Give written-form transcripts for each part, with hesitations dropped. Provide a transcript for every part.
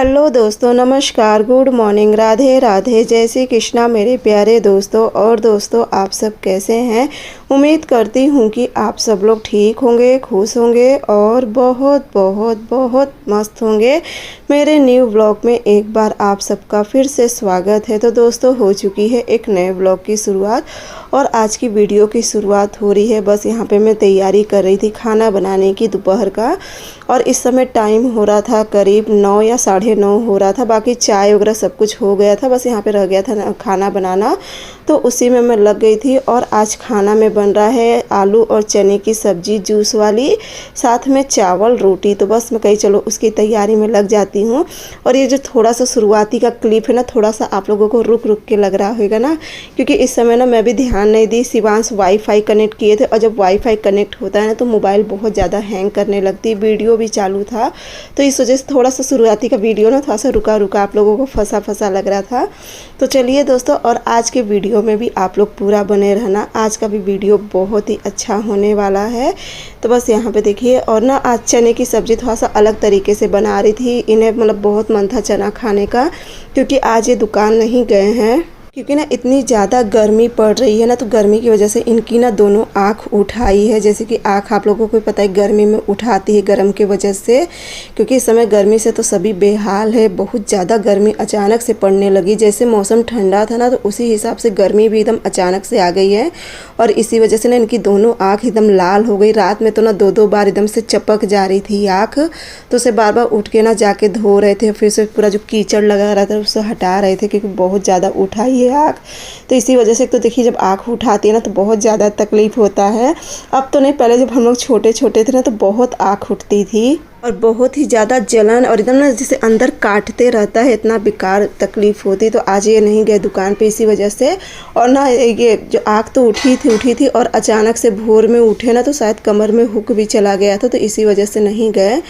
Hello दोस्तों, नमस्कार, good morning, Radhe Radhe, जय श्री कृष्णा मेरे प्यारे दोस्तों। और दोस्तों, आप सब कैसे हैं? उम्मीद करती हूँ कि आप सब लोग ठीक होंगे, खुश होंगे और बहुत बहुत बहुत मस्त होंगे। मेरे न्यू ब्लॉग में एक बार आप सबका फिर से स्वागत है। तो दोस्तों, हो चुकी है एक नए ब्लॉग की शुरुआत और आज की वीडियो की शुरुआत हो रही है। बस यहाँ पे मैं तैयारी कर रही थी खाना बनाने की दोपहर का, और इस समय टाइम हो रहा था करीब 9 या 9:30 हो रहा था। बाकी चाय वगैरह सब कुछ हो गया था, बस यहाँ पे रह गया था खाना बनाना, तो उसी में मैं लग गई थी। और आज खाना में बन रहा है आलू और चने की सब्जी जूस वाली, साथ में चावल रोटी। तो बस मैं कही चलो उसकी तैयारी में लग जाती हूँ। और ये जो थोड़ा सा शुरुआती का क्लिप है ना, थोड़ा सा आप लोगों को रुक रुक के लग रहा होगा ना, क्योंकि इस समय ना मैं भी ध्यान नहीं दी। शिवांश वाईफाई कनेक्ट किए थे, और जब वाईफाई कनेक्ट होता है ना तो मोबाइल बहुत ज़्यादा हैंग करने लगती है। वीडियो भी चालू था, तो इस वजह से थोड़ा सा शुरुआती का वीडियो ना थोड़ा सा रुका रुका आप लोगों को फंसा फंसा लग रहा था। तो चलिए दोस्तों, और आज के वीडियो में भी आप लोग पूरा बने रहना। आज का भी वीडियो बहुत ही अच्छा होने वाला है। तो बस यहाँ पे देखिए, और ना आज चने की सब्ज़ी थोड़ा सा अलग तरीके से बना रही थी। इन्हें मतलब बहुत मन था चना खाने का, क्योंकि आज ये दुकान नहीं गए हैं, क्योंकि ना इतनी ज़्यादा गर्मी पड़ रही है ना, तो गर्मी की वजह से इनकी ना दोनों आँख उठाई है। जैसे कि आँख आप लोगों को पता है गर्मी में उठाती है गर्म के वजह से, क्योंकि इस समय गर्मी से तो सभी बेहाल है। बहुत ज़्यादा गर्मी अचानक से पड़ने लगी। जैसे मौसम ठंडा था ना, तो उसी हिसाब से गर्मी भी एकदम अचानक से आ गई है, और इसी वजह से ना इनकी दोनों आँख एकदम लाल हो गई। रात में तो ना 2-2 बार एकदम से चपक जा रही थी आँख, तो उसे बार बार उठ के ना जाके धो रहे थे, फिर से पूरा जो कीचड़ लगा रहा था उसे हटा रहे थे, क्योंकि बहुत ज़्यादा उठाई आँख। तो इसी वजह से तो देखिए, जब आँख उठाती है ना तो बहुत ज़्यादा तकलीफ़ होता है। अब तो नहीं, पहले जब हम लोग छोटे छोटे थे ना तो बहुत आँख उठती थी, और बहुत ही ज़्यादा जलन, और एकदम ना जैसे अंदर काटते रहता है, इतना बेकार तकलीफ़ होती। तो आज ये नहीं गए दुकान पे इसी वजह से। और ना ये जो आँख तो उठी थी, और अचानक से भोर में उठे ना तो शायद कमर में हुक भी चला गया था, तो इसी वजह से नहीं गए।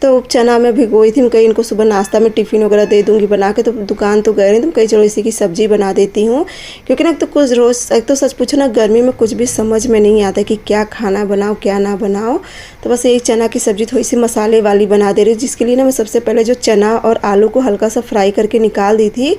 तो चना में भिगोई थी, कहीं इनको सुबह नाश्ता में टिफ़िन वगैरह दे दूँगी बना के। तो दुकान तो गए नहीं, तो कहीं चलो इसी की सब्ज़ी बना देती हूँ, क्योंकि ना तो कुछ रोज़ एक तो सच पूछो ना, गर्मी में कुछ भी समझ में नहीं आता कि क्या खाना बनाओ क्या ना बनाओ। तो बस एक चना की सब्ज़ी थोड़ी सी मसाले वाली बना दे रही हूँ, जिसके लिए ना मैं सबसे पहले जो चना और आलू को हल्का सा फ्राई करके निकाल दी थी,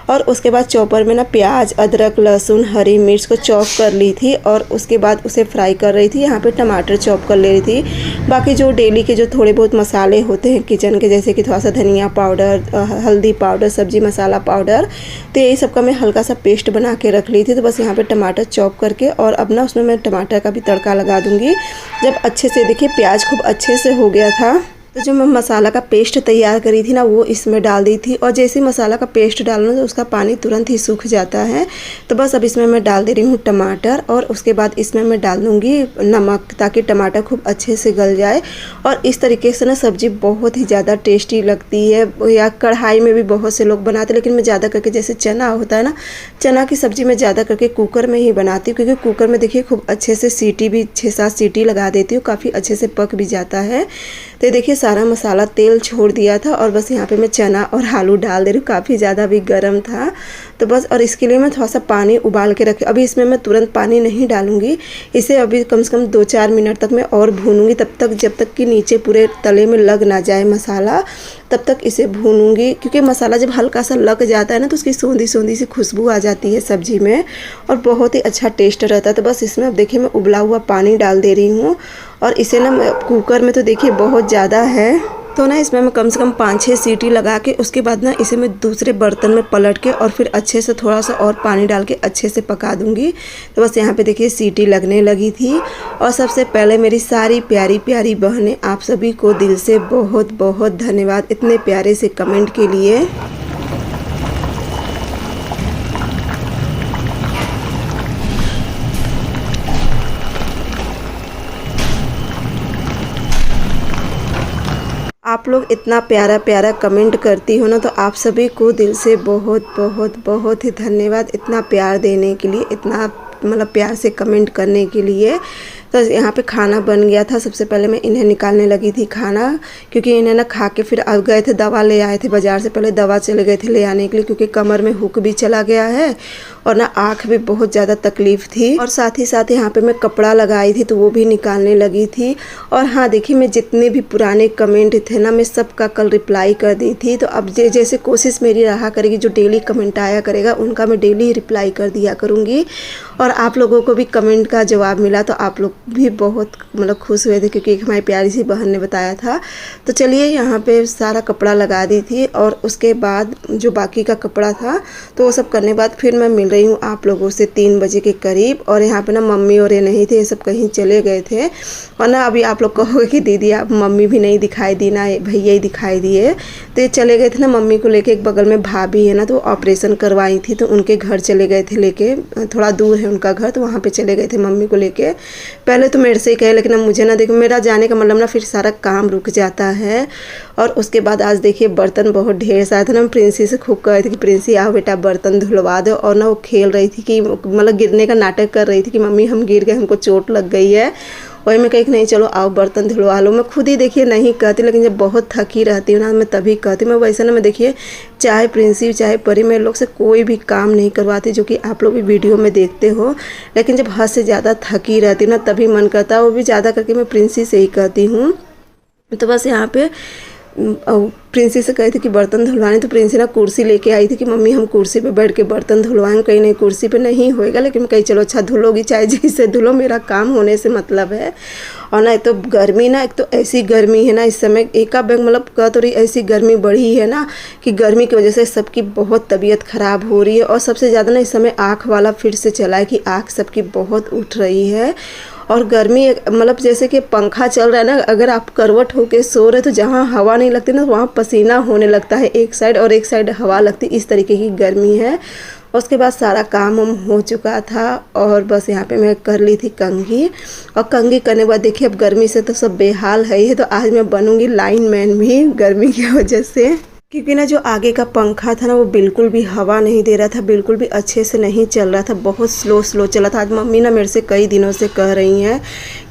और उसके बाद चॉपर में ना प्याज, अदरक, लहसुन, हरी मिर्च को चॉप कर ली थी, और उसके बाद उसे फ्राई कर रही थी। यहाँ पे टमाटर चॉप कर ले रही थी। बाकी जो डेली के जो थोड़े बहुत मसाले होते हैं किचन के, जैसे कि थोड़ा सा धनिया पाउडर, हल्दी पाउडर, सब्जी मसाला पाउडर, तो यही सबका मैं हल्का सा पेस्ट बना के रख ली थी। तो बस यहाँ पे टमाटर चॉप करके, और अब ना उसमें मैं टमाटर का भी तड़का लगा दूँगी। जब अच्छे से देखिए प्याज खूब अच्छे से हो गया था, तो जो मैं मसाला का पेस्ट तैयार करी थी ना वो इसमें डाल दी थी। और जैसे ही मसाला का पेस्ट डालना तो उसका पानी तुरंत ही सूख जाता है। तो बस अब इसमें मैं डाल दे रही हूँ टमाटर, और उसके बाद इसमें मैं डाल दूँगी नमक, ताकि टमाटर खूब अच्छे से गल जाए। और इस तरीके से ना सब्ज़ी बहुत ही ज़्यादा टेस्टी लगती है। या कढ़ाई में भी बहुत से लोग बनाते हैं, लेकिन मैं ज़्यादा करके जैसे चना होता है ना, चना की सब्ज़ी मैं ज़्यादा करके कुकर में ही बनाती हूँ, क्योंकि कुकर में देखिए खूब अच्छे से सीटी भी 6-7 सीटी लगा देती हूँ, काफ़ी अच्छे से पक भी जाता है। तो देखिए सारा मसाला तेल छोड़ दिया था, और बस यहाँ पे मैं चना और आलू डाल दे रही हूँ। काफ़ी ज़्यादा भी गर्म था, तो बस, और इसके लिए मैं थोड़ा सा पानी उबाल के रखी। अभी इसमें मैं तुरंत पानी नहीं डालूंगी, इसे अभी कम से कम 2-4 मिनट तक मैं और भूनूंगी, तब तक जब तक कि नीचे पूरे तले में लग ना जाए मसाला, तब तक इसे भूनूंगी। क्योंकि मसाला जब हल्का सा लग जाता है ना तो उसकी सोंधी सोंधी सी खुशबू आ जाती है सब्जी में, और बहुत ही अच्छा टेस्ट रहता है। तो बस इसमें अब देखिए मैं उबला हुआ पानी डाल दे रही हूँ, और इसे ना कुकर में तो देखिए बहुत ज़्यादा है, तो ना इसमें मैं कम से कम 5-6 सीटी लगा के उसके बाद ना इसे मैं दूसरे बर्तन में पलट के, और फिर अच्छे से थोड़ा सा और पानी डाल के अच्छे से पका दूंगी। तो बस यहाँ पे देखिए सीटी लगने लगी थी। और सबसे पहले मेरी सारी प्यारी प्यारी बहनें, आप सभी को दिल से बहुत बहुत धन्यवाद इतने प्यारे से कमेंट के लिए। आप लोग इतना प्यारा प्यारा कमेंट करती हो ना, तो आप सभी को दिल से बहुत बहुत बहुत ही धन्यवाद इतना प्यार देने के लिए, इतना मतलब प्यार से कमेंट करने के लिए। तो यहाँ पे खाना बन गया था। सबसे पहले मैं इन्हें निकालने लगी थी खाना, क्योंकि इन्हें ना खा के फिर अब गए थे दवा ले आए थे बाज़ार से। पहले दवा चले गए थे ले आने के लिए, क्योंकि कमर में हुक भी चला गया है और ना आँख भी बहुत ज़्यादा तकलीफ़ थी। और साथ ही साथ यहाँ पे मैं कपड़ा लगाई थी तो वो भी निकालने लगी थी। और हाँ देखिए, मैं जितने भी पुराने कमेंट थे ना, मैं सबका कल रिप्लाई कर दी थी। तो अब जैसे कोशिश मेरी रहा करेगी, जो डेली कमेंट आया करेगा उनका मैं डेली रिप्लाई कर दिया करूँगी। और आप लोगों को भी कमेंट का जवाब मिला तो आप लोग भी बहुत मतलब खुश हुए थे, क्योंकि हमारी प्यारी सी बहन ने बताया था। तो चलिए, यहाँ पे सारा कपड़ा लगा दी थी और उसके बाद जो बाकी का कपड़ा था तो वो सब करने के बाद फिर मैं मिल रही हूँ आप लोगों से 3 बजे के करीब। और यहाँ पे ना मम्मी और ये नहीं थे, ये सब कहीं चले गए थे। और ना अभी आप लोग कहोगे कि दीदी आप मम्मी भी नहीं दिखाई दी ना, भैया ही दिखाई दिए। तो ये चले गए थे ना मम्मी को लेके, एक बगल में भाभी है ना, तो ऑपरेशन करवाई थी तो उनके घर चले गए थे लेके। थोड़ा दूर है उनका घर, तो वहाँ पे चले गए थे मम्मी को लेके। पहले तो मेरे से ही कहे, लेकिन अब मुझे ना देखो, मेरा जाने का मतलब ना फिर सारा काम रुक जाता है। और उसके बाद आज देखिए बर्तन बहुत ढेर सारे थे ना। प्रिंसी से खूब कह रही थी कि प्रिंसी आओ बेटा बर्तन धुलवा दो। और ना वो खेल रही थी कि मतलब गिरने का नाटक कर रही थी कि मम्मी हम गिर गए, हमको चोट लग गई है। वही मैं कही कि नहीं चलो आओ बर्तन धुलवा लो। मैं खुद ही देखिए नहीं कहती, लेकिन जब बहुत थकी रहती हूँ ना मैं तभी कहती। मैं वैसे ना मैं देखिए चाहे प्रिंसी चाहे परी, मैं लोग से कोई भी काम नहीं करवाती, जो कि आप लोग भी वीडियो में देखते हो। लेकिन जब हद से ज़्यादा थकी रहती हूँ ना तभी मन करता है, वो भी ज़्यादा करके मैं प्रिंसी से ही कहती हूँ। तो बस यहाँ पे प्रिंसी से कही थी कि बर्तन धुलवाने, तो प्रिंसी ना कुर्सी लेके आई थी कि मम्मी हम कुर्सी पे बैठ के बर्तन धुलवाएं। कहीं नहीं, कुर्सी पे नहीं होएगा, लेकिन कहीं चलो अच्छा धुलोगी, चाहे जैसे धुलो, मेरा काम होने से मतलब है। और ना एक तो गर्मी ना, एक तो ऐसी गर्मी है ना इस समय, एका बैग मतलब कह तो रही, ऐसी गर्मी बढ़ी है ना कि गर्मी की वजह से सबकी बहुत तबीयत ख़राब हो रही है। और सबसे ज़्यादा ना इस समय आँख वाला फिर से चला है कि आँख सबकी बहुत उठ रही है। और गर्मी मतलब जैसे कि पंखा चल रहा है ना, अगर आप करवट होके सो रहे तो जहाँ हवा नहीं लगती ना वहाँ पसीना होने लगता है एक साइड, और एक साइड हवा लगती, इस तरीके की गर्मी है। उसके बाद सारा काम हो चुका था और बस यहाँ पे मैं कर ली थी कंघी। और कंघी करने के बाद देखिए अब गर्मी से तो सब बेहाल है ही, तो आज मैं बनूंगी लाइनमैन भी गर्मी की वजह से। क्योंकि ना जो आगे का पंखा था ना वो बिल्कुल भी हवा नहीं दे रहा था, बिल्कुल भी अच्छे से नहीं चल रहा था, बहुत स्लो चला था। आज मम्मी ना मेरे से कई दिनों से कह रही हैं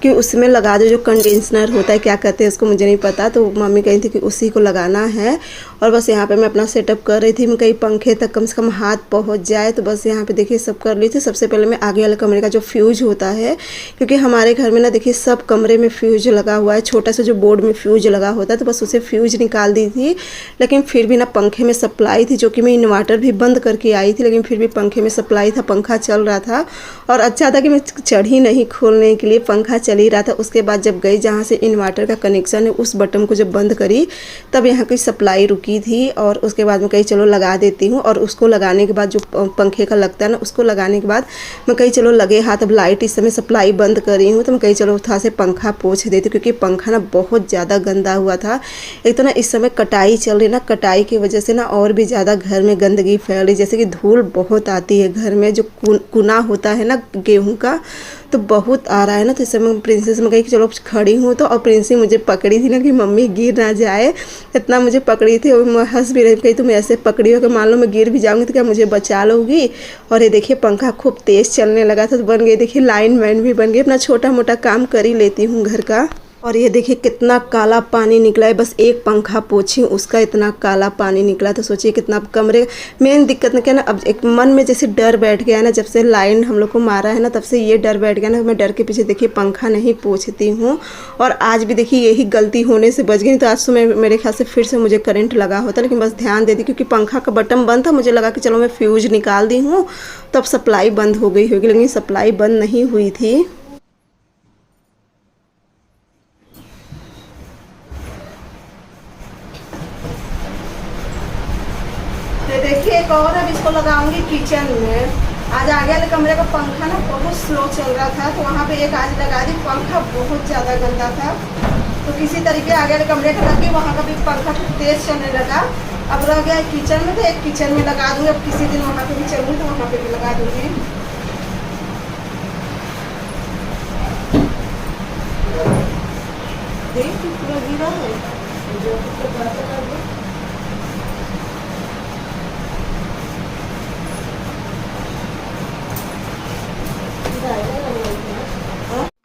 कि उसमें लगा दो, जो कंडेंसर होता है, क्या कहते हैं उसको मुझे नहीं पता, तो मम्मी कही थी कि उसी को लगाना है। और बस यहाँ पे मैं अपना सेटअप कर रही थी, मैं कहीं पंखे तक कम से कम हाथ पहुँच जाए। तो बस यहाँ पे देखिए सब कर ली थी। सबसे पहले मैं आगे वाले कमरे का जो फ्यूज होता है, क्योंकि हमारे घर में ना देखिए सब कमरे में फ्यूज लगा हुआ है, छोटा सा जो बोर्ड में फ्यूज लगा होता है, तो बस उसे फ्यूज निकाल दी थी। लेकिन फिर भी ना पंखे में सप्लाई थी, जो कि मैं इन्वर्टर भी बंद करके आई थी, लेकिन फिर भी पंखे में सप्लाई था, पंखा चल रहा था। और अच्छा था कि मैं चढ़ी नहीं खोलने के लिए, पंखा चल ही रहा था। उसके बाद जब गई जहाँ से इन्वर्टर का कनेक्शन है, उस बटन को जब बंद करी तब यहाँ की सप्लाई रुकी थी। और उसके बाद मैं कही चलो लगा देती हूँ। और उसको लगाने के बाद जो पंखे का लगता है ना, उसको लगाने के बाद मैं कही चलो लगे हाथ, अब लाइट इस समय सप्लाई बंद कर रही हूँ, तो मैं कही चलो थोड़ा से पंखा पोंछ देती हूँ, क्योंकि पंखा ना बहुत ज़्यादा गंदा हुआ था। एक तो ना इस समय कटाई चल रही ना, कटाई की वजह से ना और भी ज़्यादा घर में गंदगी फैल रही, जैसे कि धूल बहुत आती है घर में, जो कुना होता है ना गेहूं का, तो बहुत आ रहा है ना। तो इस समय प्रिंसेस में कही कि चलो खड़ी हूँ, तो और प्रिंसी मुझे पकड़ी थी ना कि मम्मी गिर ना जाए, इतना मुझे पकड़ी थी। और मैं हंस भी रही, कही तुम ऐसे पकड़ी हो कि मान लो मैं गिर भी जाऊँगी तो क्या मुझे बचा लोगी। और ये देखिए पंखा खूब तेज़ चलने लगा था, तो बन गई देखिए लाइनमैन भी बन गई, अपना छोटा मोटा काम कर ही लेती हूँ घर का। और ये देखिए कितना काला पानी निकला है, बस एक पंखा पोछी उसका इतना काला पानी निकला। तो सोचिए कितना कमरे, मेन दिक्कत क्या ना, अब एक मन में जैसे डर बैठ गया है ना, जब से लाइन हम लोग को मारा है ना तब से ये डर बैठ गया ना, मैं डर के पीछे देखिए पंखा नहीं पोछती हूँ। और आज भी देखिए यही गलती होने से बच गई, तो आज तो मेरे ख्याल से फिर से मुझे करंट लगा होता, लेकिन बस ध्यान दे दी, क्योंकि पंखा का बटन बंद था, मुझे लगा कि चलो मैं फ्यूज निकाल दी हूँ तब सप्लाई बंद हो गई होगी, लेकिन सप्लाई बंद नहीं हुई थी। देखिए एक और अब इसको लगाऊंगी किचन में। आज आगे वाले कमरे का पंखा ना बहुत स्लो चल रहा था, तो वहाँ पे एक आज लगा दी, पंखा बहुत ज़्यादा गंदा था, तो किसी तरीके आगे वाले कमरे का लग गई, वहाँ का भी पंखा तेज़ चलने लगा। अब रह गया किचन में, तो एक किचन में लगा दूँगी, अब किसी दिन वहाँ पे भी चलूँगी तो वहाँ पे भी लगा दूँगी। देख पूरा गिरा है,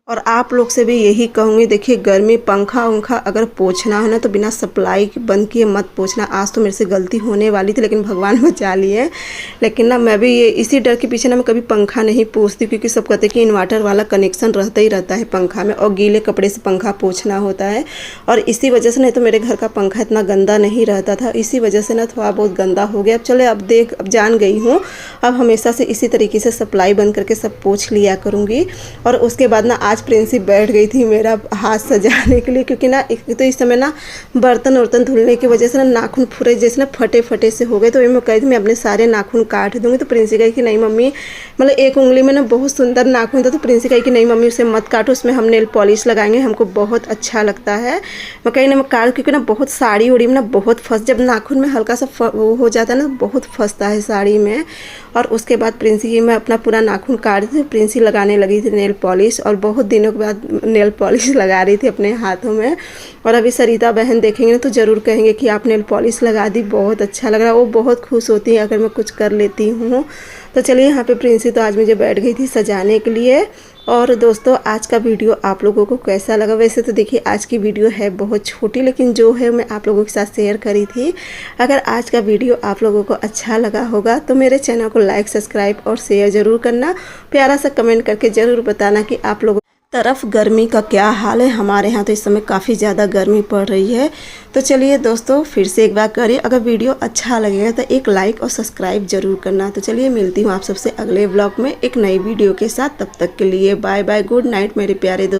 और आप लोग से भी यही कहूँगी, देखिए गर्मी पंखा उंखा अगर पोंछना है ना तो बिना सप्लाई बंद किए मत पोंछना। आज तो मेरे से गलती होने वाली थी लेकिन भगवान बचा लिए। लेकिन ना मैं भी ये इसी डर के पीछे ना मैं कभी पंखा नहीं पोंछती, क्योंकि सब कहते हैं कि इन्वर्टर वाला कनेक्शन रहता ही रहता है पंखा में और गीले कपड़े से पंखा पोंछना होता है। और इसी वजह से नहीं तो मेरे घर का पंखा इतना गंदा नहीं रहता था, इसी वजह से ना थोड़ा बहुत गंदा हो गया। अब चले अब जान गई हूँ, अब हमेशा से इसी तरीके से सप्लाई बंद करके सब पोंछ लिया करूँगी। और उसके बाद ना आज प्रिंसी बैठ गई थी मेरा हाथ सजाने के लिए, क्योंकि ना तो इस समय ना बर्तन वर्तन धुलने की वजह से ना नाखून फुरे जैसे ना फटे फटे से हो गए। तो मैं कही थी मैं अपने सारे नाखून काट दूंगी। तो प्रिंसी कही कि नहीं मम्मी, मतलब एक उंगली में ना बहुत सुंदर नाखून था। तो प्रिंसी कही कि नहीं मम्मी उसे मत काटो, उसमें हम नेल पॉलिश लगाएंगे, हमको बहुत अच्छा लगता है। मैं कही ना मैं काट, क्योंकि ना बहुत साड़ी उड़ी में ना बहुत फंस, जब नाखून में हल्का सा वो हो जाता है ना बहुत फंसता है साड़ी में। और उसके बाद प्रिंसी की मैं अपना पूरा नाखून काट दी। प्रिंसी लगाने लगी थी नेल पॉलिश और बहुत दिनों के बाद नेल पॉलिश लगा रही थी अपने हाथों में। और अभी सरिता बहन देखेंगे ना तो ज़रूर कहेंगे कि आप नेल पॉलिश लगा दी, बहुत अच्छा लग रहा है। वो बहुत खुश होती है अगर मैं कुछ कर लेती हूँ। तो चलिए यहाँ पे प्रिंसी तो आज मुझे बैठ गई थी सजाने के लिए। और दोस्तों आज का वीडियो आप लोगों को कैसा लगा? वैसे तो देखिए आज की वीडियो है बहुत छोटी, लेकिन जो है मैं आप लोगों के साथ शेयर करी थी। अगर आज का वीडियो आप लोगों को अच्छा लगा होगा तो मेरे चैनल को लाइक सब्सक्राइब और शेयर ज़रूर करना। प्यारा सा कमेंट करके ज़रूर बताना कि आप लोगों तरफ गर्मी का क्या हाल है। हमारे यहाँ तो इस समय काफ़ी ज़्यादा गर्मी पड़ रही है। तो चलिए दोस्तों फिर से एक बार करिए, अगर वीडियो अच्छा लगेगा तो एक लाइक और सब्सक्राइब जरूर करना। तो चलिए मिलती हूँ आप सबसे अगले व्लॉग में एक नई वीडियो के साथ। तब तक के लिए बाय बाय, गुड नाइट मेरे प्यारे दोस्तों।